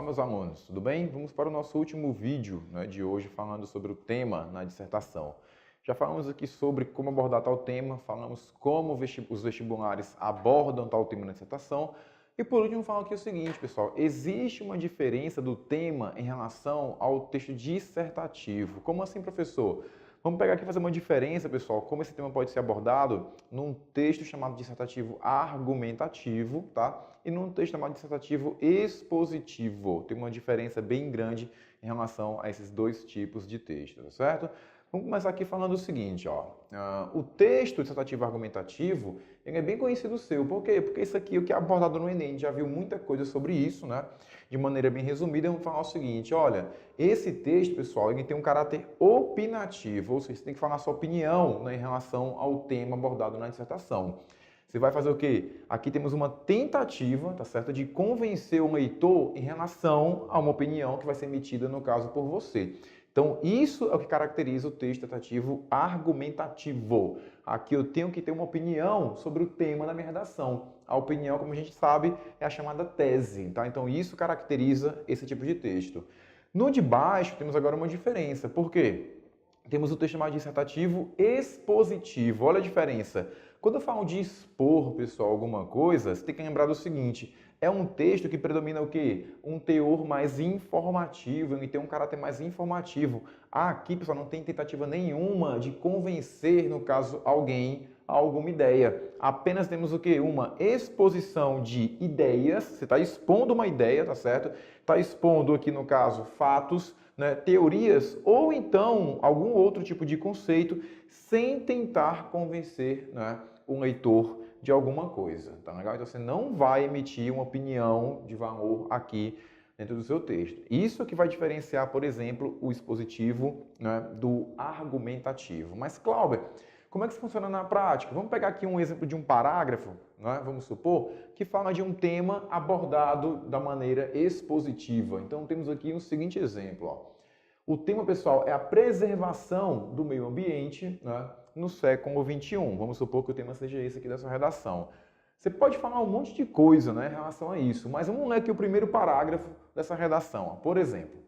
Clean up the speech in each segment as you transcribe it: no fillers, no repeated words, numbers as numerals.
Olá, meus alunos, tudo bem? Vamos para o nosso último vídeo, de hoje, falando sobre o tema na dissertação. Já falamos aqui sobre como abordar tal tema, falamos como os vestibulares abordam tal tema na dissertação. E por último, falo aqui o seguinte, pessoal, existe uma diferença do tema em relação ao texto dissertativo. Como assim, professor? Vamos pegar aqui e fazer uma diferença, pessoal, como esse tema pode ser abordado num texto chamado dissertativo argumentativo, tá? E num texto chamado dissertativo expositivo. Tem uma diferença bem grande em relação a esses dois tipos de texto, tá certo? Vamos começar aqui falando o seguinte, ó. O texto dissertativo argumentativo, ele é bem conhecido seu. Por quê? Porque isso aqui é o que é abordado no Enem. A gente já viu muita coisa sobre isso, né? De maneira bem resumida, vamos falar o seguinte, olha, esse texto, pessoal, ele tem um caráter opinativo, ou seja, você tem que falar a sua opinião, né, em relação ao tema abordado na dissertação. Você vai fazer o quê? Aqui temos uma tentativa, tá certo, de convencer o leitor em relação a uma opinião que vai ser emitida, no caso, por você. Então, isso é o que caracteriza o texto dissertativo argumentativo. Aqui eu tenho que ter uma opinião sobre o tema da minha redação. A opinião, como a gente sabe, é a chamada tese, tá? Então, isso caracteriza esse tipo de texto. No de baixo, temos agora uma diferença. Por quê? Temos o texto chamado dissertativo expositivo. Olha a diferença. Quando eu falo de expor, pessoal, alguma coisa, você tem que lembrar do seguinte, é um texto que predomina o quê? Um teor mais informativo, ele tem um caráter mais informativo. Aqui, pessoal, não tem tentativa nenhuma de convencer, no caso, alguém a alguma ideia. Apenas temos o quê? Uma exposição de ideias, você está expondo uma ideia, tá certo? Está expondo aqui, no caso, fatos, né, teorias ou então algum outro tipo de conceito sem tentar convencer, né, o leitor de alguma coisa, tá legal? Então você não vai emitir uma opinião de valor aqui dentro do seu texto. Isso que vai diferenciar, por exemplo, o expositivo, né, do argumentativo. Mas, Cláudio, como é que isso funciona na prática? Vamos pegar aqui um exemplo de um parágrafo, né, vamos supor, que fala de um tema abordado da maneira expositiva. Então temos aqui um seguinte exemplo, ó. O tema, pessoal, é a preservação do meio ambiente, né, no século XXI. Vamos supor que o tema seja esse aqui dessa redação. Você pode falar um monte de coisa, né, em relação a isso, mas vamos ler aqui o primeiro parágrafo dessa redação. Por exemplo,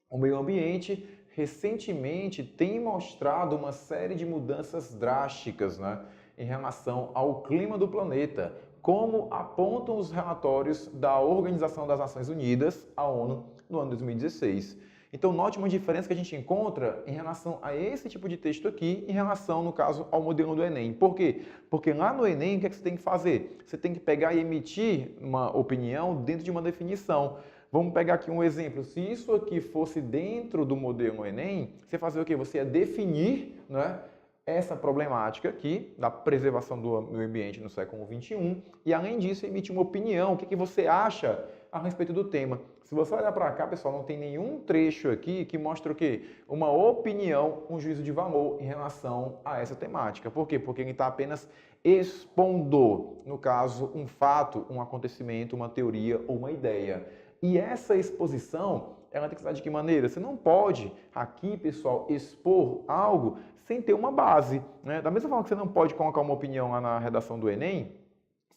o meio ambiente recentemente tem mostrado uma série de mudanças drásticas, né, em relação ao clima do planeta, como apontam os relatórios da Organização das Nações Unidas, a ONU, no ano 2016. Então, note uma diferença que a gente encontra em relação a esse tipo de texto aqui, em relação, no caso, ao modelo do Enem. Por quê? Porque lá no Enem, o que é que você tem que fazer? Você tem que pegar e emitir uma opinião dentro de uma definição. Vamos pegar aqui um exemplo. Se isso aqui fosse dentro do modelo Enem, você fazer o quê? Você ia definir, né, essa problemática aqui da preservação do meio ambiente no século XXI e, além disso, emitir uma opinião. O que você acha a respeito do tema? Se você olhar para cá, pessoal, não tem nenhum trecho aqui que mostra o quê? Uma opinião, um juízo de valor em relação a essa temática. Por quê? Porque ele está apenas expondo, no caso, um fato, um acontecimento, uma teoria ou uma ideia. E essa exposição, ela tem que ser de que maneira? Você não pode aqui, pessoal, expor algo sem ter uma base, né? Da mesma forma que você não pode colocar uma opinião lá na redação do Enem,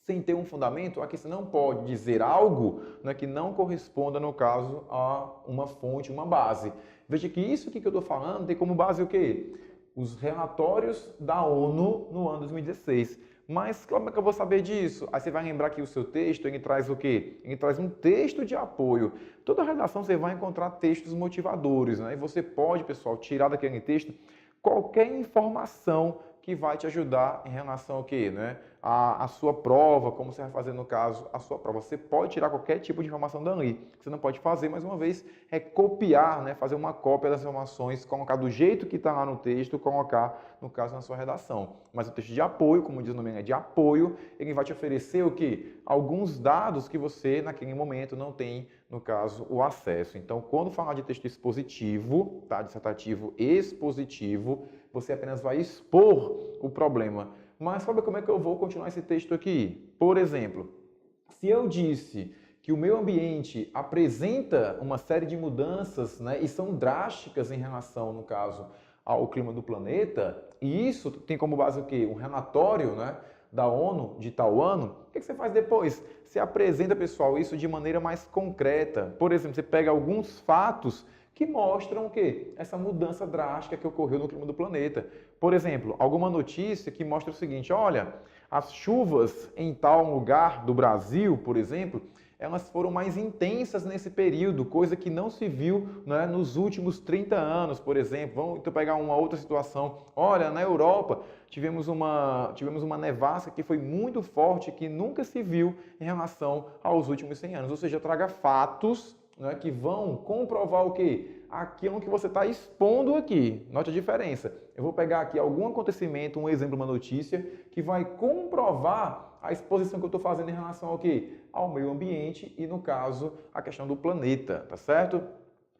sem ter um fundamento, aqui você não pode dizer algo, né, que não corresponda, no caso, a uma fonte, uma base. Veja que isso aqui que eu estou falando tem como base o quê? Os relatórios da ONU no ano 2016. Mas como é que eu vou saber disso? Aí você vai lembrar que o seu texto, ele traz o quê? Ele traz um texto de apoio. Toda redação você vai encontrar textos motivadores, né? E você pode, pessoal, tirar daquele texto qualquer informação que vai te ajudar em relação ao quê, né? A sua prova, como você vai fazer no caso a sua prova. Você pode tirar qualquer tipo de informação dali. O que você não pode fazer, mais uma vez, é copiar, né? Fazer uma cópia das informações, colocar do jeito que está lá no texto, colocar, no caso, na sua redação. Mas o texto de apoio, como diz o nome, é de apoio, ele vai te oferecer o quê? Alguns dados que você, naquele momento, não tem, no caso, o acesso. Então, quando falar de texto expositivo, tá? Dissertativo expositivo, você apenas vai expor o problema. Mas sabe como é que eu vou continuar esse texto aqui? Por exemplo, se eu disse que o meio ambiente apresenta uma série de mudanças, né, e são drásticas em relação, no caso, ao clima do planeta, e isso tem como base o quê? Um relatório, né, da ONU de tal ano, o que você faz depois? Você apresenta, pessoal, isso de maneira mais concreta. Por exemplo, você pega alguns fatos que mostram o quê? Essa mudança drástica que ocorreu no clima do planeta. Por exemplo, alguma notícia que mostra o seguinte, olha, as chuvas em tal lugar do Brasil, por exemplo, elas foram mais intensas nesse período, coisa que não se viu, né, nos últimos 30 anos, por exemplo. Vamos então pegar uma outra situação. Olha, na Europa tivemos uma nevasca que foi muito forte, que nunca se viu em relação aos últimos 100 anos. Ou seja, traga fatos, né, que vão comprovar o quê? Aquilo que você está expondo aqui. Note a diferença. Eu vou pegar aqui algum acontecimento, um exemplo, uma notícia, que vai comprovar a exposição que eu estou fazendo em relação ao quê? Ao meio ambiente e, no caso, a questão do planeta, tá certo?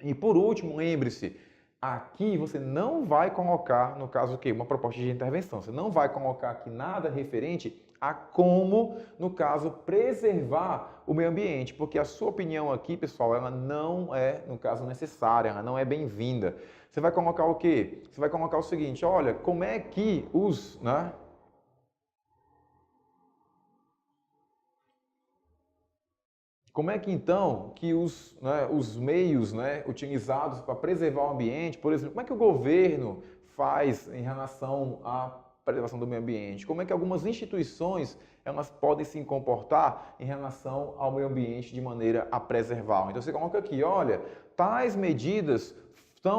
E por último, lembre-se, aqui você não vai colocar, no caso o quê? Uma proposta de intervenção. Você não vai colocar aqui nada referente a como, no caso, preservar o meio ambiente, porque a sua opinião aqui, pessoal, ela não é, no caso, necessária, ela não é bem-vinda. Você vai colocar o quê? Você vai colocar o seguinte, olha, como é que os, né? Como é que então que os meios, né, utilizados para preservar o ambiente, por exemplo, como é que o governo faz em relação à preservação do meio ambiente? Como é que algumas instituições elas podem se comportar em relação ao meio ambiente de maneira a preservar? Então você coloca aqui, olha, tais medidas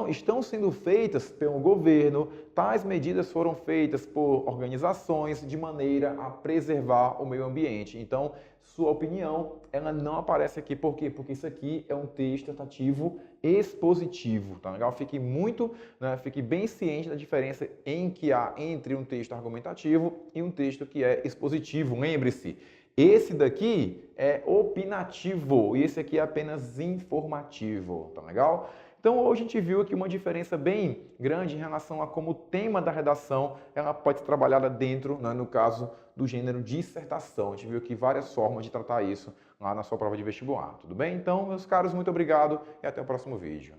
estão sendo feitas pelo governo, tais medidas foram feitas por organizações de maneira a preservar o meio ambiente. Então, sua opinião, ela não aparece aqui. Por quê? Porque isso aqui é um texto tratativo expositivo, tá legal? Fique muito, né, fique bem ciente da diferença que há entre um texto argumentativo e um texto que é expositivo. Lembre-se, esse daqui é opinativo e esse aqui é apenas informativo, tá legal? Então hoje a gente viu aqui uma diferença bem grande em relação a como o tema da redação ela pode ser trabalhada dentro, né, no caso do gênero dissertação. A gente viu aqui várias formas de tratar isso lá na sua prova de vestibular, tudo bem? Então, meus caros, muito obrigado e até o próximo vídeo.